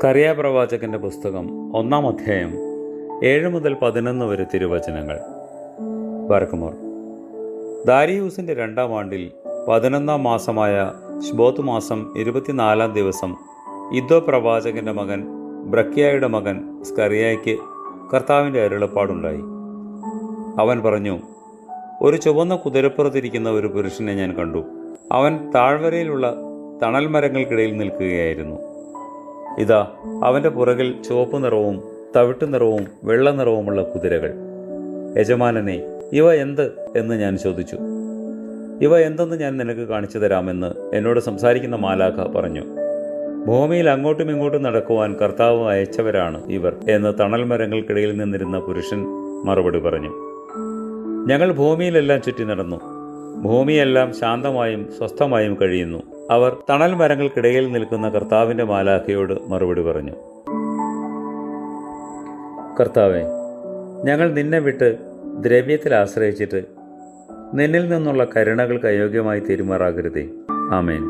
സ്കറിയ പ്രവാചകന്റെ പുസ്തകം 1-ാം അധ്യായം 7 മുതൽ 11 വരെ തിരുവചനങ്ങൾ. ബർക്കുമോർ. ദാരിയൂസിന്റെ 2-ാം ആണ്ടിൽ 11-ാം മാസമായ ശുബോത്ത് മാസം 24-ാം ദിവസം ഇദ്ദോ പ്രവാചകന്റെ മകൻ ബ്രക്യായുടെ മകൻ സ്കറിയായ്ക്ക് കർത്താവിൻ്റെ അരുളപ്പാടുണ്ടായി. അവൻ പറഞ്ഞു, ഒരു ചുവന്ന കുതിരപ്പുറത്തിരിക്കുന്ന ഒരു പുരുഷനെ ഞാൻ കണ്ടു. അവൻ താഴ്വരയിലുള്ള തണൽ മരങ്ങൾക്കിടയിൽ നിൽക്കുകയായിരുന്നു. ഇതാ, അവൻ്റെ പുറകിൽ ചുവപ്പ് നിറവും തവിട്ടു നിറവും വെള്ള നിറവുമുള്ള കുതിരകൾ. യജമാനനെ, ഇവ എന്ത് എന്ന് ഞാൻ ചോദിച്ചു. ഇവ എന്തെന്ന് ഞാൻ നിനക്ക് കാണിച്ചു തരാമെന്ന് എന്നോട് സംസാരിക്കുന്ന മാലാഖ പറഞ്ഞു. ഭൂമിയിൽ അങ്ങോട്ടും ഇങ്ങോട്ടും നടക്കുവാൻ കർത്താവ് അയച്ചവരാണ് ഇവർ എന്ന് തണൽ മരങ്ങൾക്കിടയിൽ നിന്നിരുന്ന പുരുഷൻ മറുപടി പറഞ്ഞു. ഞങ്ങൾ ഭൂമിയിലെല്ലാം ചുറ്റി നടന്നു. ഭൂമിയെല്ലാം ശാന്തമായും സ്വസ്ഥമായും കഴിയുന്നു. അവർ തണൽ മരങ്ങൾക്കിടയിൽ നിൽക്കുന്ന കർത്താവിൻ്റെ മാലാഖയോട് മറുപടി പറഞ്ഞു. കർത്താവേ, ഞങ്ങൾ നിന്നെ വിട്ട് ദ്രവ്യത്തിൽ ആശ്രയിച്ചിട്ട് നിന്നിൽ നിന്നുള്ള കരുണകൾക്ക് അയോഗ്യമായി തീരുമാറാകരുതേ. ആമേൻ.